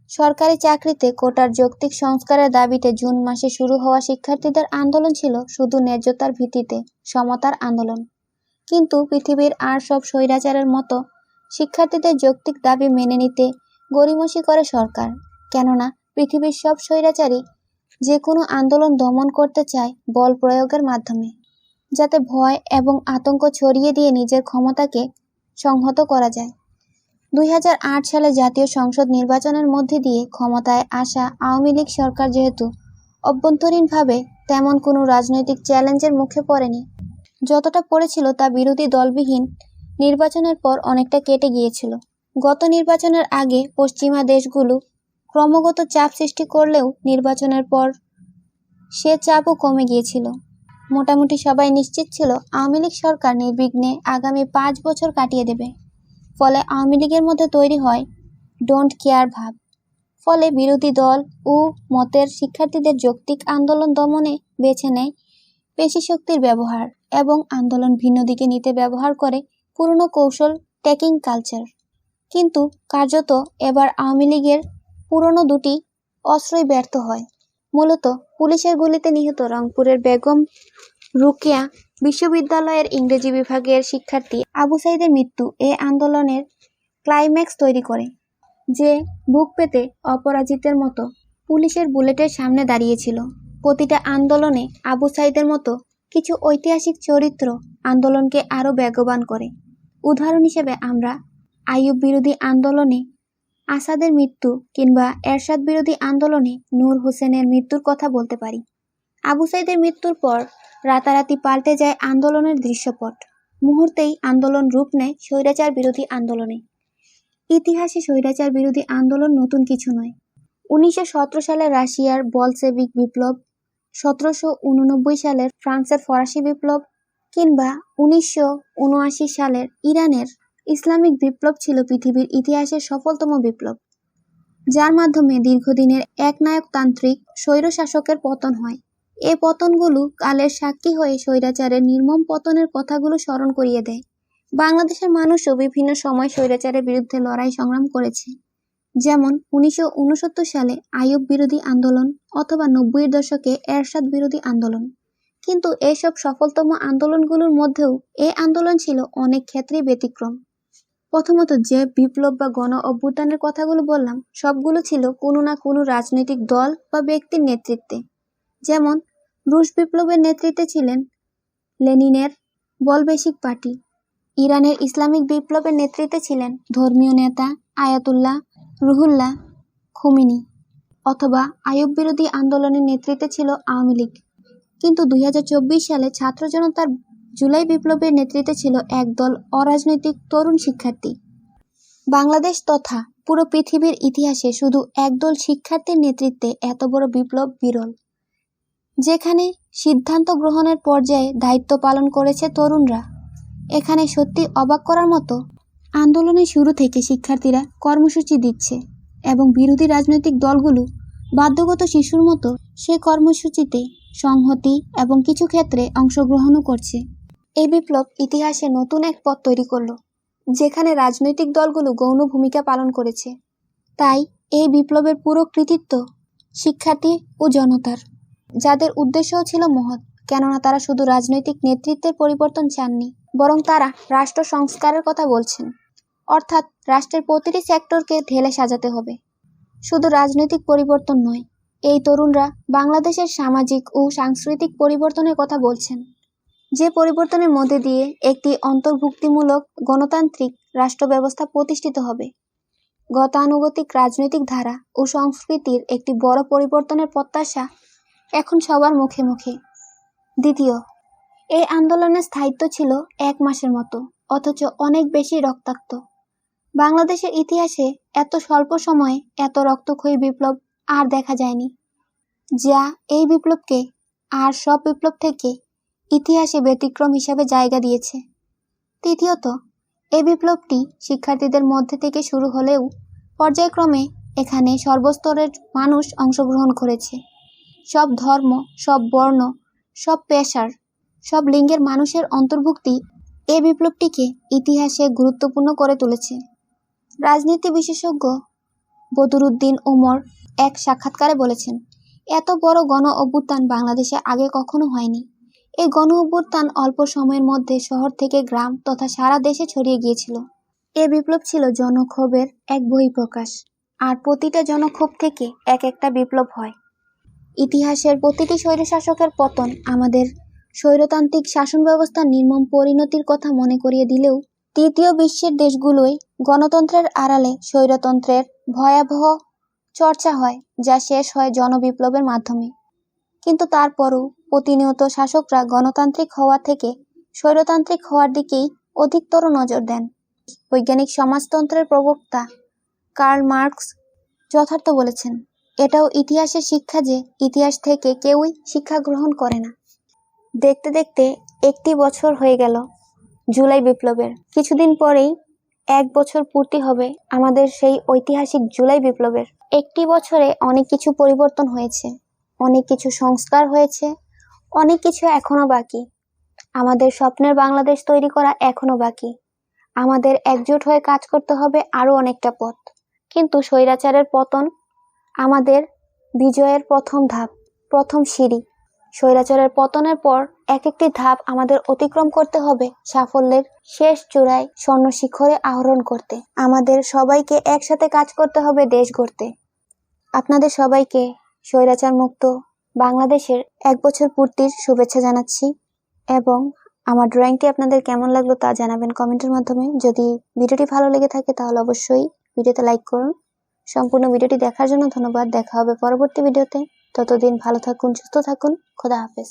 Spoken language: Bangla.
সরকারি চাকরিতে কোটার যৌক্তিক সংস্কারের দাবিতে জুন মাসে শুরু হওয়া শিক্ষার্থীদের আন্দোলন ছিল শুধু ন্যায্যতার ভিত্তিতে সমতার আন্দোলন। কিন্তু পৃথিবীর আর সব স্বৈরাচারের মতো শিক্ষার্থীদের যৌক্তিক দাবি মেনে নিতে গড়িমসি করে সরকার। কেননা পৃথিবীর সব স্বৈরাচারী যে কোনো আন্দোলন দমন করতে চায় বল প্রয়োগের মাধ্যমে, যাতে ভয় এবং আতঙ্ক ছড়িয়ে দিয়ে নিজের ক্ষমতাকে সংহত করা যায়। 2008 সালে জাতীয় সংসদ নির্বাচনের মধ্যে দিয়ে ক্ষমতায় আসা আওয়ামী লীগ সরকার যেহেতু অভ্যন্তরীণভাবে তেমন কোনো রাজনৈতিক চ্যালেঞ্জের মুখে পড়েনি, যতটা পড়েছিল তা বিরোধী দলবিহীন নির্বাচনের পর অনেকটা কেটে গিয়েছিল। গত নির্বাচনের আগে পশ্চিমা দেশগুলো ক্রমাগত চাপ সৃষ্টি করলেও নির্বাচনের পর সে চাপও কমে গিয়েছিল। মোটামুটি সবাই নিশ্চিত ছিল আওয়ামী লীগ সরকার নির্বিঘ্নে আগামী 5 বছর কাটিয়ে দেবে। ফলে আওয়ামী লীগের মধ্যে তৈরি হয় ডোন্ট কেয়ার ভাব। ফলে বিরোধী দল ও মতের শিক্ষার্থীদের যৌক্তিক আন্দোলন দমনে বেছে নেয় পেশি শক্তির ব্যবহার এবং আন্দোলন ভিন্ন দিকে নিতে ব্যবহার করে পুরনো কৌশল টেকিং কালচার। কিন্তু কার্যত এবার আওয়ামী লীগের পুরনো দুটি অস্ত্রই ব্যর্থ হয়। মূলত পুলিশের গুলিতে নিহত রংপুরের বেগম রোকেয়া বিশ্ববিদ্যালয়ের ইংরেজি বিভাগের শিক্ষার্থী আবু সাইদের মৃত্যু এ আন্দোলনের ক্লাইম্যাক্স তৈরি করে, যে বুক পেতে অপরাজিতের মতো পুলিশের বুলেটের সামনে দাঁড়িয়েছিল। প্রতিটা আন্দোলনে আবু সাইদের মতো কিছু ঐতিহাসিক চরিত্র আন্দোলনকে আরও বেগবান করে। উদাহরণ হিসেবে আমরা আইয়ুব বিরোধী আন্দোলনে আসাদের মৃত্যু কিংবা এরশাদ বিরোধী আন্দোলনে নূর হোসেনের মৃত্যুর কথা বলতে পারি। আবু সাইদের মৃত্যুর পর রাতারাতি পাল্টে যায় আন্দোলনের দৃশ্যপট। মুহূর্তেই আন্দোলন রূপ নেয় স্বৈরাচার বিরোধী আন্দোলনে। ইতিহাসে স্বৈরাচার বিরোধী আন্দোলন নতুন কিছু নয়। 1917 সালে রাশিয়ার বলশেভিক বিপ্লব, 1789 সালের ফ্রান্সের ফরাসি বিপ্লব কিংবা 1979 সালের ইরানের ইসলামিক বিপ্লব ছিল পৃথিবীর ইতিহাসের সফলতম বিপ্লব, যার মাধ্যমে দীর্ঘদিনের একনায়কতান্ত্রিক স্বৈরশাসকের পতন হয়। এ পতনগুলো কালের সাক্ষী হয়ে স্বৈরাচারের নির্মম পতনের কথাগুলো স্মরণ করিয়ে দেয়। বাংলাদেশের মানুষও বিভিন্ন সময় স্বৈরাচারের বিরুদ্ধে লড়াই সংগ্রাম করেছে, যেমন 1969 সালে আইয়ুব বিরোধী আন্দোলন অথবা 90-এর দশকে এরশাদ বিরোধী আন্দোলন। কিন্তু এসব সফলতম আন্দোলনগুলোর মধ্যেও এ আন্দোলন ছিল অনেক ক্ষেত্রেই ব্যতিক্রম। প্রথমত, যে বিপ্লব বা গণ অভ্যুত্থানের কথাগুলো বললাম, সবগুলো ছিল কোনো না কোনো রাজনৈতিক দল বা ব্যক্তির নেতৃত্বে। যেমন রুশ বিপ্লবের নেতৃত্বে ছিলেন লেনিনের বলশেভিক পার্টি, ইরানের ইসলামিক বিপ্লবের নেতৃত্বে ছিলেন ধর্মীয় নেতা আয়াতুল্লাহ রুহুল্লাহ খোমেনি, অথবা আইয়ুব বিরোধী আন্দোলনের নেতৃত্বে ছিল আওয়ামী লীগ। কিন্তু 2024 সালে ছাত্র জনতার জুলাই বিপ্লবের নেতৃত্বে ছিল একদল অরাজনৈতিক তরুণ শিক্ষার্থী। বাংলাদেশ তথা পুরো পৃথিবীর ইতিহাসে শুধু একদল শিক্ষার্থীর নেতৃত্বে এত বড় বিপ্লব বিরল, যেখানে সিদ্ধান্ত গ্রহণের পর্যায়ে দায়িত্ব পালন করেছে তরুণরা। এখানে সত্যি অবাক করার মতো, আন্দোলনের শুরু থেকে শিক্ষার্থীরা কর্মসূচি দিচ্ছে এবং বিরোধী রাজনৈতিক দলগুলো বাধ্যগত শিশুর মতো সে কর্মসূচিতে সংহতি এবং কিছু ক্ষেত্রে অংশগ্রহণও করছে। এই বিপ্লব ইতিহাসে নতুন এক পথ তৈরি করলো, যেখানে রাজনৈতিক দলগুলো গৌণ ভূমিকা পালন করেছে। তাই এই বিপ্লবের পুরো কৃতিত্ব শিক্ষার্থী ও জনতার, যাদের উদ্দেশ্যও ছিল মহৎ। কেননা তারা শুধু রাজনৈতিক নেতৃত্বের পরিবর্তন চাননি, বরং তারা রাষ্ট্র সংস্কারের কথা বলছেন। অর্থাৎ রাষ্ট্রের প্রতিটি সেক্টরকে ঢেলে সাজাতে হবে, শুধু রাজনৈতিক পরিবর্তন নয়। এই তরুণরা বাংলাদেশের সামাজিক ও সাংস্কৃতিক পরিবর্তনের কথা বলছেন, যে পরিবর্তনের মধ্যে দিয়ে একটি অন্তর্ভুক্তিমূলক গণতান্ত্রিক রাষ্ট্র ব্যবস্থা প্রতিষ্ঠিত হবে। গতানুগতিক রাজনৈতিক ধারা ও সংস্কৃতির একটি বড় পরিবর্তনের প্রত্যাশা এখন সবার মুখে মুখে। দ্বিতীয়, এই আন্দোলনের স্থায়িত্ব ছিল 1 মাসের মতো, অথচ অনেক বেশি রক্তাক্ত। বাংলাদেশের ইতিহাসে এত স্বল্প সময়ে এত রক্তক্ষয়ী বিপ্লব আর দেখা যায়নি, যা এই বিপ্লবকে আর সব বিপ্লব থেকে ইতিহাসে ব্যতিক্রম হিসাবে জায়গা দিয়েছে। তৃতীয়ত, এই বিপ্লবটি শিক্ষার্থীদের মধ্যে থেকে শুরু হলেও পর্যায়ক্রমে এখানে সর্বস্তরের মানুষ অংশগ্রহণ করেছে। সব ধর্ম, সব বর্ণ, সব পেশার, সব লিঙ্গের মানুষের অন্তর্ভুক্তি এই বিপ্লবটিকে ইতিহাসে গুরুত্বপূর্ণ করে তুলেছে। রাজনীতি বিশেষজ্ঞ বদরুদ্দিন উমর এক সাক্ষাৎকারে বলেছেন, এত বড় গণ অভ্যুত্থান বাংলাদেশে আগে কখনো হয়নি। এই গণ অভ্যুত্থান অল্প সময়ের মধ্যে শহর থেকে গ্রাম তথা সারা দেশে ছড়িয়ে গিয়েছিল। এ বিপ্লব ছিল জনক্ষোভের এক বহিঃপ্রকাশ, আর প্রতিটা জনক্ষোভ থেকে এক একটা বিপ্লব হয়। ইতিহাসের প্রতিটি স্বৈরশাসকের পতন আমাদের স্বৈরতান্ত্রিক শাসন ব্যবস্থার নির্মম পরিণতির কথা মনে করিয়ে দিলেও তৃতীয় বিশ্বের দেশগুলোয় গণতন্ত্রের আড়ালে স্বৈরতন্ত্রের ভয়াবহ চর্চা হয়, যা শেষ হয় জনবিপ্লবের মাধ্যমে। কিন্তু তারপরও প্রতিনিয়ত শাসকরা গণতান্ত্রিক হওয়া থেকে স্বৈরতান্ত্রিক হওয়ার দিকেই অধিকতর নজর দেন। বৈজ্ঞানিক সমাজতন্ত্রের প্রবক্তা কার্ল মার্কস যথার্থ বলেছেন, এটাও ইতিহাসের শিক্ষা যে ইতিহাস থেকে কেউই শিক্ষা গ্রহণ করে না। দেখতে দেখতে 1টি বছর হয়ে গেল জুলাই বিপ্লবের। কিছুদিন পরেই 1 বছর পূর্তি হবে আমাদের সেই ঐতিহাসিক জুলাই বিপ্লবের। 1টি বছরে অনেক কিছু পরিবর্তন হয়েছে, অনেক কিছু সংস্কার হয়েছে, অনেক কিছু এখনো বাকি। আমাদের স্বপ্নের বাংলাদেশ তৈরি করা এখনো বাকি। আমাদের একজোট হয়ে কাজ করতে হবে আরো অনেকটা পথ। কিন্তু স্বৈরাচারের পতন আমাদের বিজয়ের প্রথম ধাপ, প্রথম সিঁড়ি। স্বৈরাচারের পতনের পর এক একটি ধাপ আমাদের অতিক্রম করতে হবে সাফল্যের শেষ চূড়ায় স্বর্ণ শিখরে আরোহণ করতে। আমাদের সবাইকে একসাথে কাজ করতে হবে দেশ গড়তে। আপনাদের সবাইকে স্বৈরাচার মুক্ত বাংলাদেশের 1 বছর পূর্তির শুভেচ্ছা জানাচ্ছি, এবং আমার ড্রয়িংটি আপনাদের কেমন লাগলো তা জানাবেন কমেন্টের মাধ্যমে। যদি ভিডিওটি ভালো লেগে থাকে তাহলে অবশ্যই ভিডিওতে লাইক করুন। সম্পূর্ণ ভিডিওটি দেখার জন্য ধন্যবাদ। দেখা হবে পরবর্তী ভিডিওতে। ততদিন ভালো থাকুন, সুস্থ থাকুন। খোদা হাফেজ।